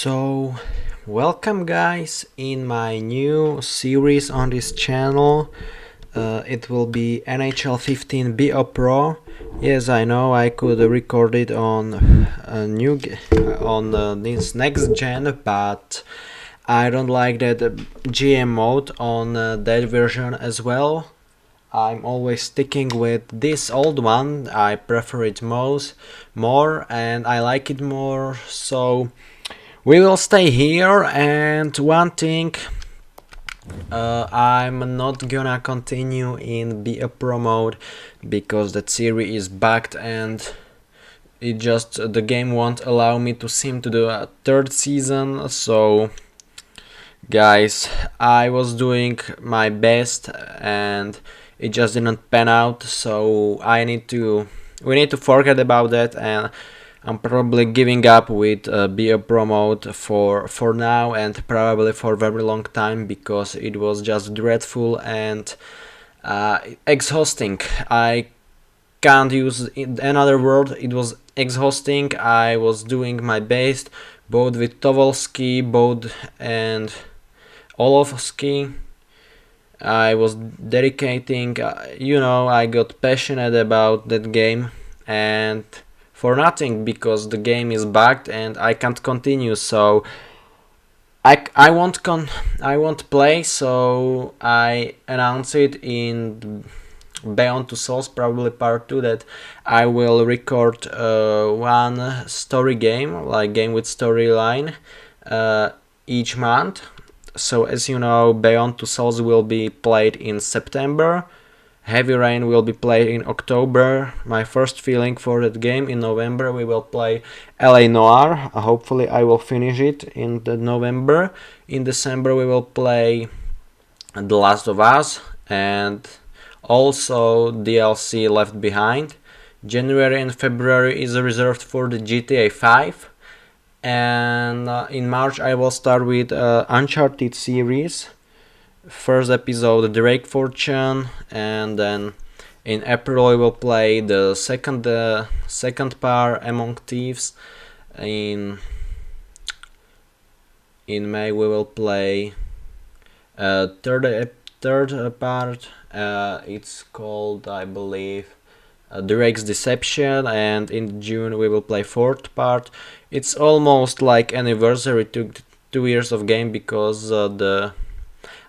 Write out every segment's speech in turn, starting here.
So, welcome guys in my new series on this channel. It will be NHL 15 BO Pro. Yes, I know I could record it on this next gen, but I don't like that GM mode on that version as well. I'm always sticking with this old one. I prefer it more and I like it more. So we will stay here, and one thing, I'm not gonna continue in Be a Pro mode because that series is bugged and the game won't allow me to sim to the third season. So guys, I was doing my best and it just didn't pan out, so we need to forget about that, and I'm probably giving up with Be a Pro mode for now and probably for a very long time, because it was just dreadful and exhausting. I can't use another word. It was exhausting. I was doing my best both with Tovolsky, both and Olovsky. I was dedicating, I got passionate about that game, and for nothing, because the game is bugged and I can't continue. So I won't play. So I announce it in Beyond Two Souls, probably part 2, that I will record one story game, like game with storyline, each month. So as you know, Beyond Two Souls will be played in September. Heavy Rain will be played in October. My first feeling for that game in November. We will play LA Noir. Hopefully I will finish it in November. In December we will play The Last of Us and also DLC Left Behind. January and February is reserved for the GTA 5. And in March I will start with Uncharted series. First episode, Drake Fortune, and then in April we will play the second part, Among Thieves. In May we will play third part. It's called, I believe, Drake's Deception, and in June we will play fourth part. It's almost like anniversary to 2 years of game, because the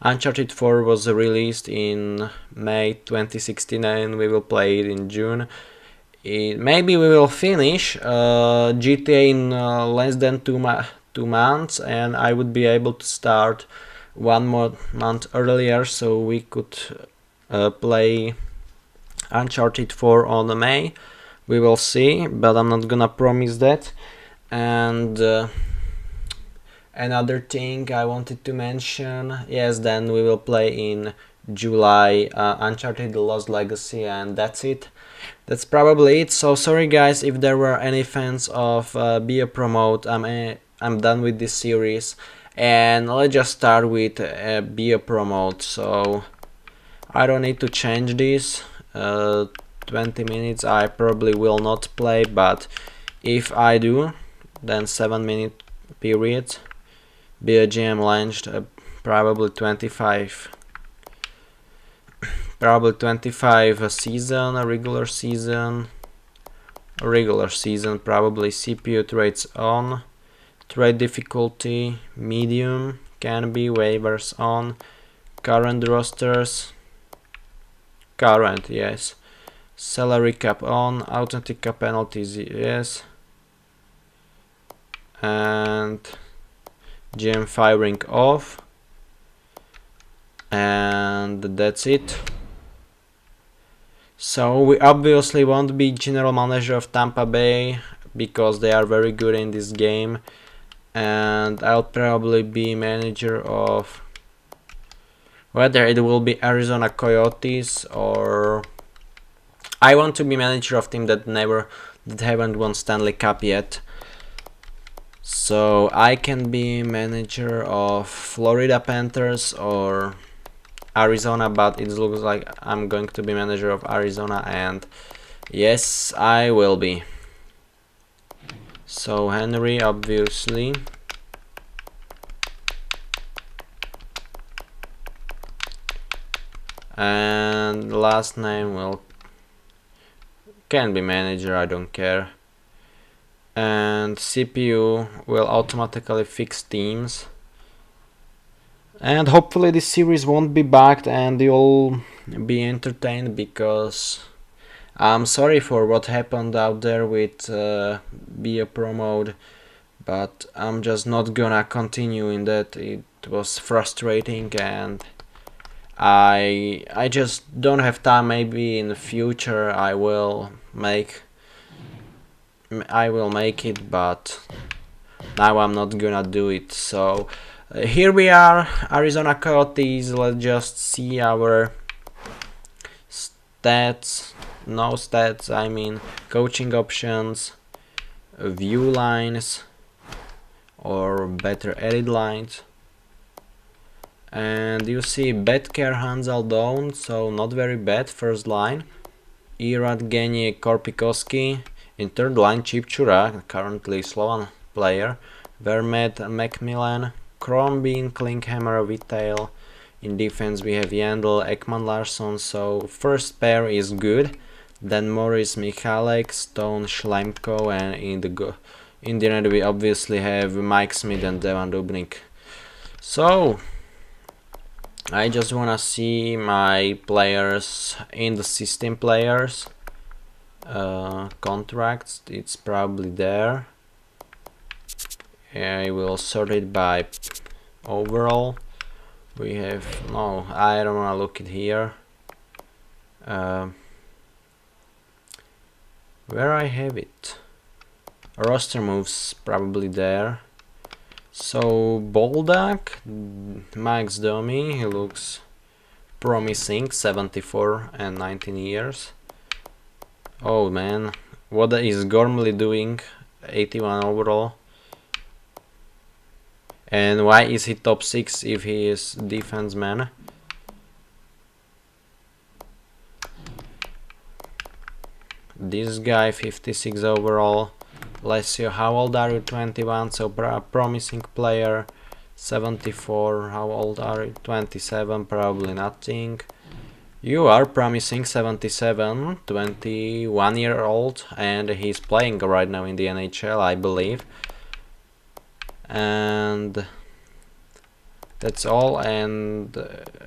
Uncharted 4 was released in May 2016 and we will play it in June. Maybe we will finish GTA in less than 2 months, and I would be able to start 1 more month earlier, so we could play Uncharted 4 on May. We will see, but I'm not gonna promise that. And another thing I wanted to mention, yes, then we will play in July Uncharted: The Lost Legacy, and that's it. That's probably it. So sorry guys if there were any fans of Be a Pro mode. I'm done with this series, and let's just start with Be a Pro mode. So I don't need to change this. 20 minutes I probably will not play, but if I do, then 7-minute period. BGM launched probably 25 season, a regular season, probably. CPU trades on, trade difficulty medium, can be, waivers on, current rosters, current, yes, salary cap on, authentic cap penalties, yes, and GM firing off, and that's it. So we obviously won't be general manager of Tampa Bay because they are very good in this game, and I'll probably be manager of, whether it will be Arizona Coyotes, or I want to be manager of team that haven't won Stanley Cup yet. So I can be manager of Florida Panthers or Arizona, but it looks like I'm going to be manager of Arizona, and yes, I will be. So Henry, obviously, and last name will can be manager, I don't care. And CPU will automatically fix teams. And hopefully this series won't be bugged and you'll be entertained, because I'm sorry for what happened out there with Be a Pro mode, but I'm just not gonna continue in that. It was frustrating and I just don't have time. Maybe in the future I will make it, but now I'm not gonna do it. So here we are, Arizona Coyotes. Let's just see our stats. No stats, I mean coaching options, view lines, or better edit lines. And you see Betker, Hansel, Doan, so not very bad. First line, Irad, Genie, Korpikoski. In third line, Chipchura, currently Slovan player, Vermet, Macmillan, Crombie, Klinkhammer, Vittail. In defense we have Yandel, Ekman Larsson, so first pair is good. Then Morris, Michalek, Stone, Schleimko, and in the net we obviously have Mike Smith and Devan Dubnik. So I just wanna see my players in the system players. Contracts, it's probably there. I will sort it by overall. We have, no, I don't wanna look it here. Where I have it? Roster moves probably there. So Boldak, Max Domi, he looks promising, 74 and 19 years. Oh man, what is Gormley doing? 81 overall. And why is he top 6 if he is defense man? This guy 56 overall. Lesio, how old are you? 21, so promising player. 74, how old are you? 27, probably nothing. You are promising, 77, 21-year-old, and he's playing right now in the NHL, I believe. And that's all. And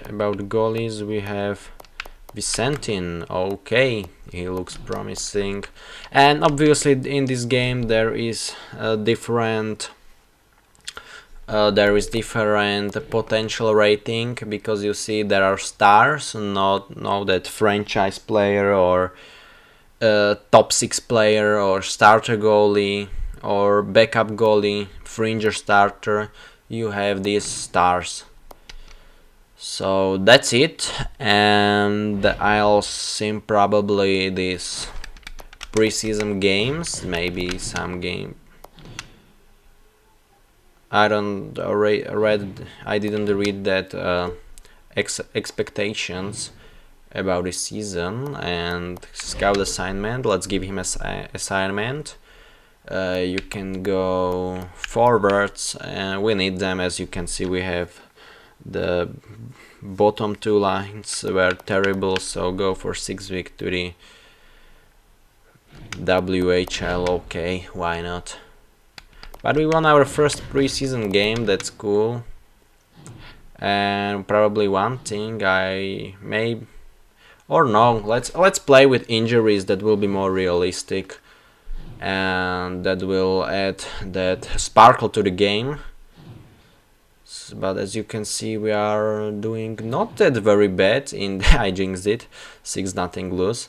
about goalies, we have Vicentin. Okay, he looks promising. And obviously in this game there is different potential rating, because you see there are stars, not that franchise player or top 6 player or starter goalie or backup goalie, fringe starter. You have these stars. So that's it, and I'll sim probably these preseason games, maybe some game. I didn't read that expectations about the season and scout assignment. Let's give him an assignment. You can go forwards, and we need them. As you can see, we have the bottom 2 lines were terrible, so go for 6 victory. WHL, okay, why not? But we won our first preseason game, that's cool. And probably one thing I may, or no, let's play with injuries. That will be more realistic, and that will add that sparkle to the game. But as you can see, we are doing not that very bad in I jinxed it, 6-0 lose.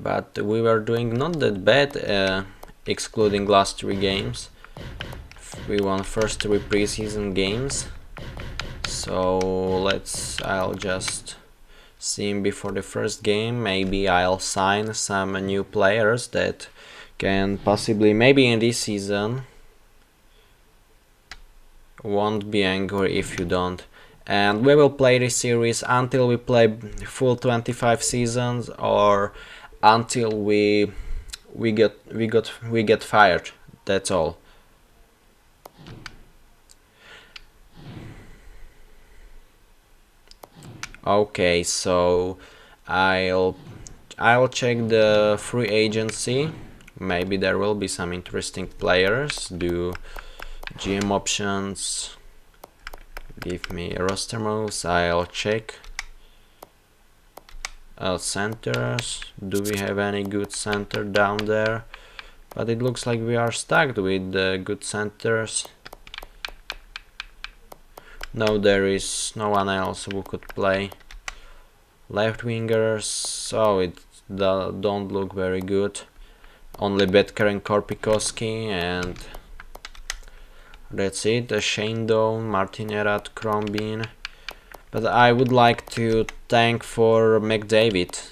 But we were doing not that bad, excluding last 3 games. We won first 3 preseason games. So I'll just see him before the first game. Maybe I'll sign some new players that can possibly, maybe in this season. Won't be angry if you don't. And we will play this series until we play full 25 seasons, or until we get fired. That's all. Okay, so I'll I'll check the free agency. Maybe there will be some interesting players. Do GM options. Give me roster moves. I'll check. Centers. Do we have any good center down there? But it looks like we are stuck with good centers. No, there is no one else who could play. Left wingers, so it don't look very good. Only Betker and Korpikoski, and that's it. Shane Doan, Martin Erat, Crombin. But I would like to thank for McDavid.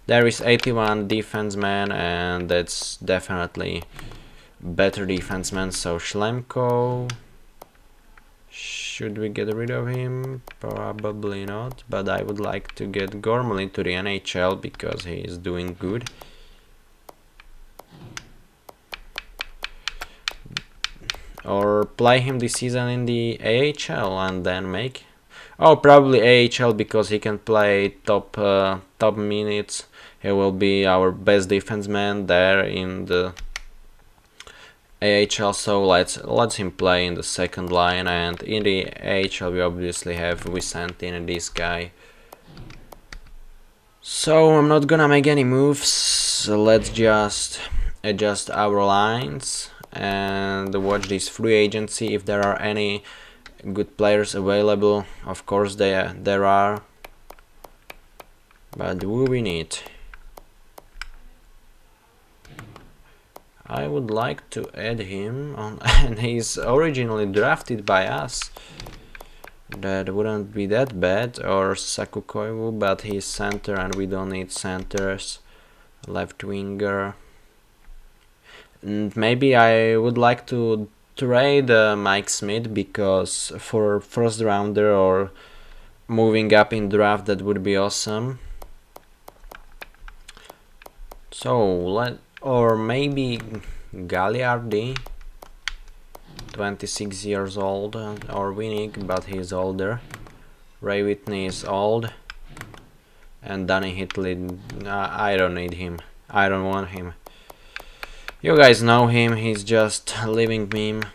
There is 81 defenseman, and that's definitely better defenseman. So Schlemko. Should we get rid of him? Probably not, but I would like to get Gormley to the NHL because he is doing good. Or play him this season in the AHL and then make... Oh, probably AHL because he can play top minutes. He will be our best defenseman there in the AHL, so let's him play in the second line, and in the AHL we obviously have Vicentin and this guy. So I'm not gonna make any moves, so let's just adjust our lines and watch this free agency if there are any good players available. Of course there are, but who we need? I would like to add him on, and he's originally drafted by us. That wouldn't be that bad, or Sakukoivu, but he's center and we don't need centers. Left winger. And maybe I would like to trade Mike Smith because for first rounder or moving up in draft, that would be awesome. So or maybe Gagliardi, 26 years old, or Winnick, but he's older. Ray Whitney is old, and Danny Hitley, I don't need him. I don't want him. You guys know him, he's just a living meme.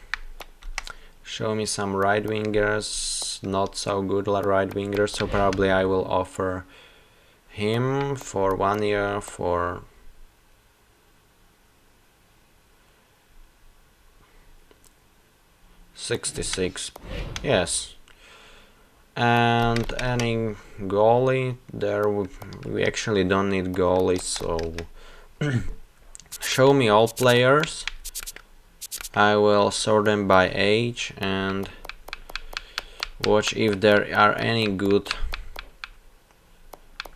Show me some right wingers, not so good right wingers, so probably I will offer him for 1 year for $66, yes. And any goalie, there we actually don't need goalies, so show me all players. I will sort them by age and watch if there are any good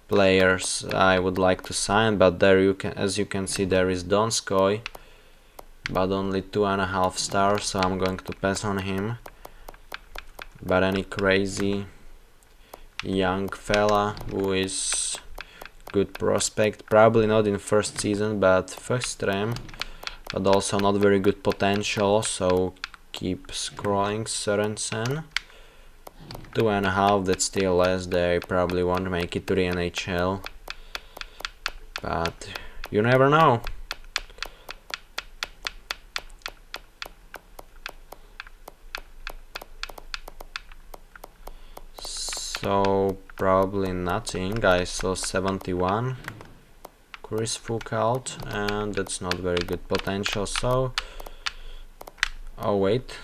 players I would like to sign. But there as you can see, there is Donskoy, but only 2.5 stars, so I'm going to pass on him. But any crazy young fella who is good prospect, probably not in first season, but first stream, but also not very good potential, so keep scrolling. Sørensen, 2.5, that's still less. They probably won't make it to the NHL, but you never know. So probably nothing. I saw 71 Chris Foucault, and that's not very good potential, so oh wait,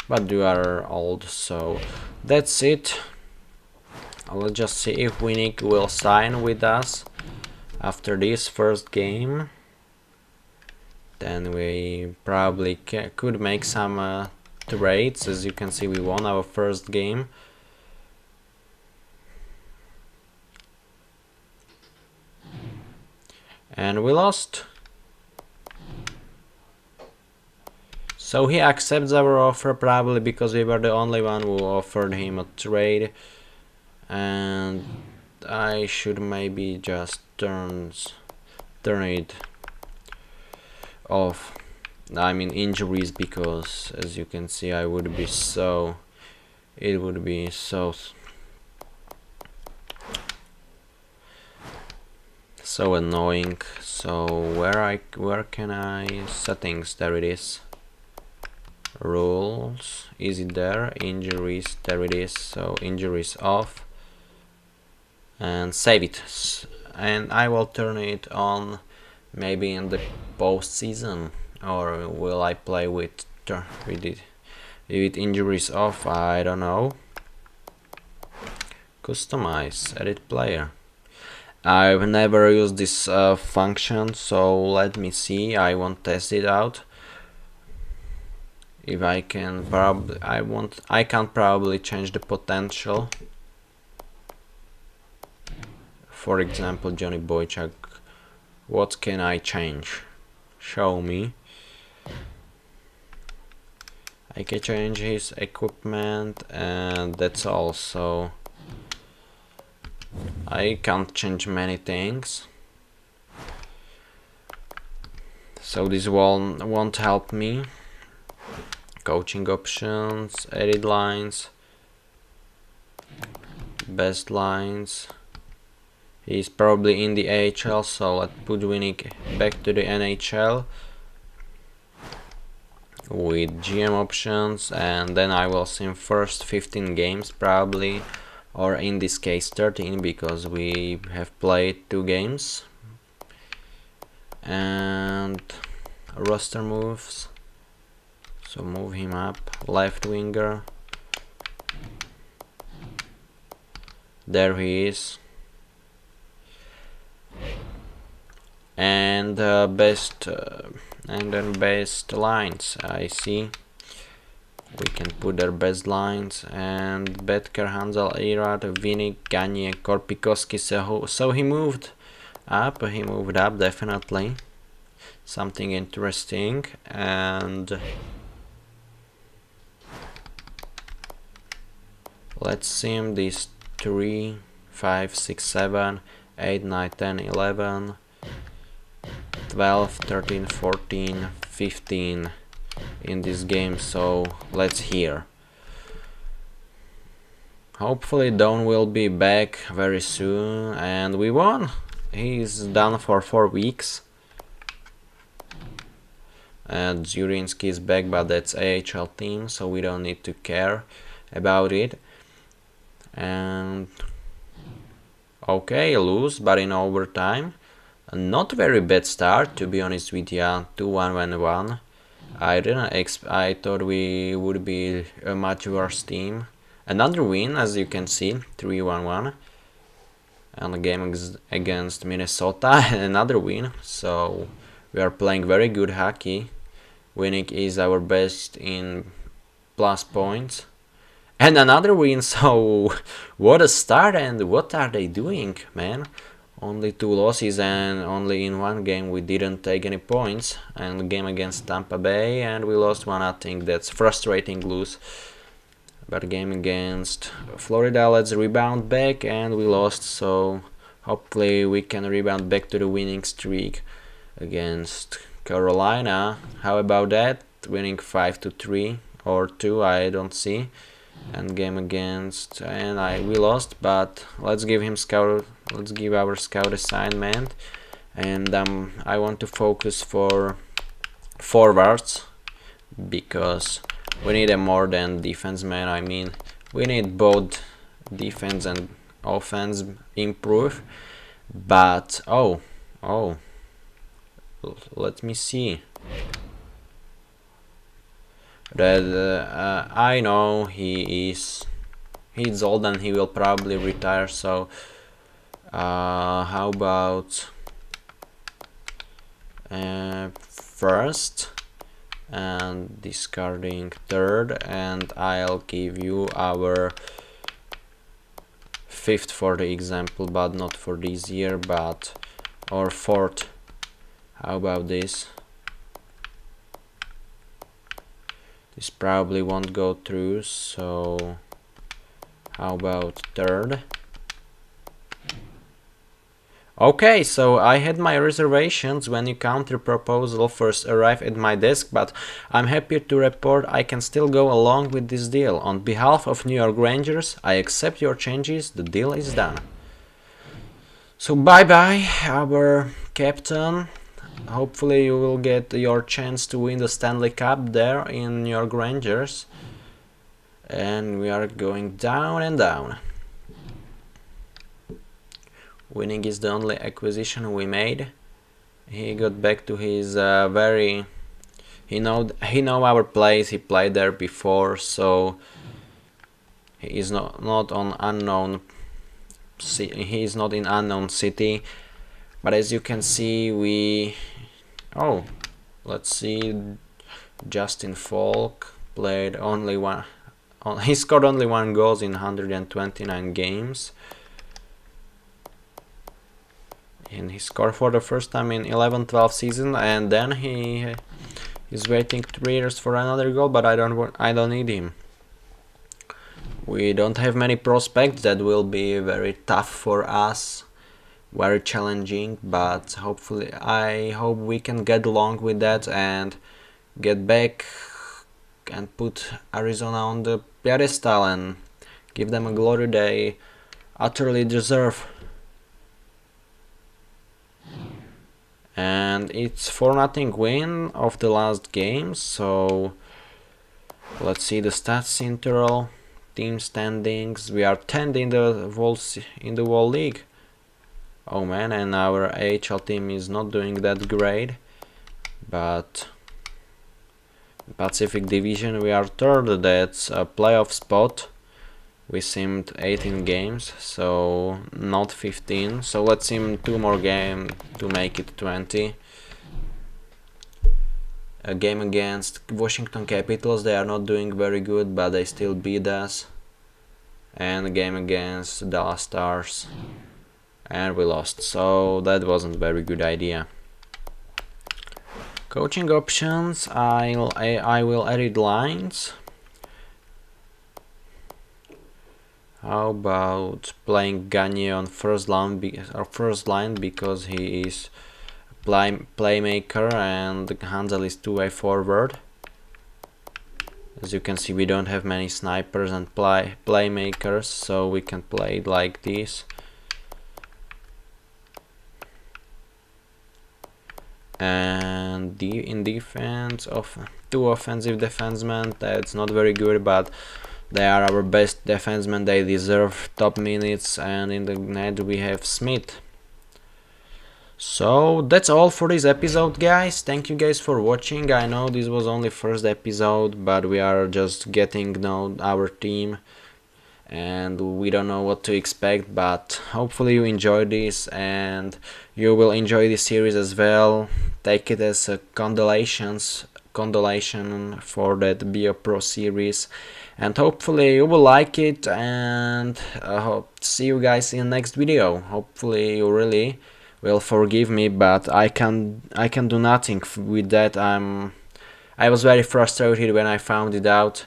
but you are old, so that's it. Let's just see if Winnick will sign with us after this first game. Then we probably could make some trades. As you can see, we won our first game. And we lost. So he accepts our offer, probably because we were the only one who offered him a trade. And I should maybe just turn it off. I mean injuries, because as you can see it would be so So annoying. So where can I settings? There it is. Rules, is it there? Injuries, there it is. So injuries off and save it, and I will turn it on maybe in the post season, or will I play with it with injuries off? I don't know. Customize, edit player. I've never used this function, so let me see. I won't test it out. If I can, I can probably change the potential. For example, Johnny Boychuk. What can I change? Show me. I can change his equipment, and that's all. So I can't change many things. So this won't help me. Coaching options, edit lines, best lines. He's probably in the AHL, so let's put Winnick back to the NHL with GM options, and then I will sim first 15 games probably, or in this case 13, because we have played 2 games. And roster moves, so move him up, left winger, there he is. And and then best lines, I see. We can put their best lines, and Betker, Hansel, Irad, Vinny, Gagne, Korpikoski, so he moved up, definitely. Something interesting. And let's sim these 3, 5, 6, 7, 8, 9, 10, 11, 12, 13, 14, 15 in this game, so let's hear. Hopefully Doan will be back very soon, and we won. He's done for 4 weeks. And Zurinsky is back, but that's AHL team, so we don't need to care about it. And okay, lose, but in overtime. Not very bad start, to be honest with you. 2-1-1-1. I thought we would be a much worse team. Another win, as you can see, 3-1-1. And a game against Minnesota, another win. So we are playing very good hockey. Winnick is our best in plus points. And another win, so what a start, and what are they doing, man? Only 2 losses, and only in 1 game we didn't take any points. And the game against Tampa Bay, and we lost 1-0. That's frustrating lose. But game against Florida, let's rebound back, and we lost. So hopefully we can rebound back to the winning streak against Carolina. How about that? Winning 5-3 or 2, I don't see. And game against, and we lost, but let's give our scout assignment. And I want to focus for forwards, because we need a more than defense man. I mean, we need both defense and offense improve. But oh, let me see. That I know he's old and he will probably retire, so how about first and discarding third, and I'll give you our 5th for the example, but not for this year, but or 4th. How about this? This probably won't go through, so how about 3rd? Okay, so I had my reservations when your counter proposal first arrived at my desk, but I'm happy to report I can still go along with this deal. On behalf of New York Rangers, I accept your changes, the deal is done. So bye bye, our captain. Hopefully you will get your chance to win the Stanley Cup there in your Rangers. And we are going down and down. Winning is the only acquisition we made. He got back to his he know our place. He played there before, so he is not on unknown. He is not in unknown city. But as you can see, let's see. Justin Falk played only one. He scored only 1 goal in 129 games. And he scored for the first time in 11-12 season, and then he is waiting 3 years for another goal, but I don't need him. We don't have many prospects. That will be very tough for us, very challenging, but hopefully I hope we can get along with that and get back and put Arizona on the pedestal and give them a glory they utterly deserve. And it's 4-0 win of the last game, so let's see the stats interval, team standings. We are 10th in the whole league. Oh man, and our AHL team is not doing that great, but Pacific Division we are 3rd. That's a playoff spot. We simmed 18 games, so not 15. So let's sim 2 more games to make it 20. A game against Washington Capitals. They are not doing very good, but they still beat us. And a game against Dallas Stars, and we lost. So that wasn't a very good idea. Coaching options. I will edit lines. How about playing Gagne on first line because he is playmaker and Hansel is two-way forward. As you can see, we don't have many snipers and playmakers, so we can play it like this. And in defense, of 2 offensive defensemen, that's not very good, but they are our best defensemen. They deserve top minutes. And in the net we have Smith. So that's all for this episode, guys. Thank you guys for watching. I know this was only first episode, but we are just getting to know our team and we don't know what to expect, but hopefully you enjoy this and you will enjoy this series as well. Take it as a condolation for that Be a Pro series, and hopefully you will like it, and hope see you guys in the next video. Hopefully you really will forgive me, but I can do nothing with that. I was very frustrated when I found it out,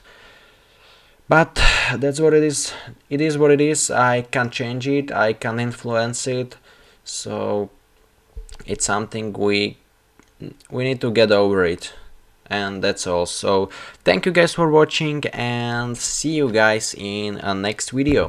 but that's what it is. It is what it is. I can't change it, I can influence it, so it's something we need to get over it, and that's all. So thank you guys for watching and see you guys in a next video.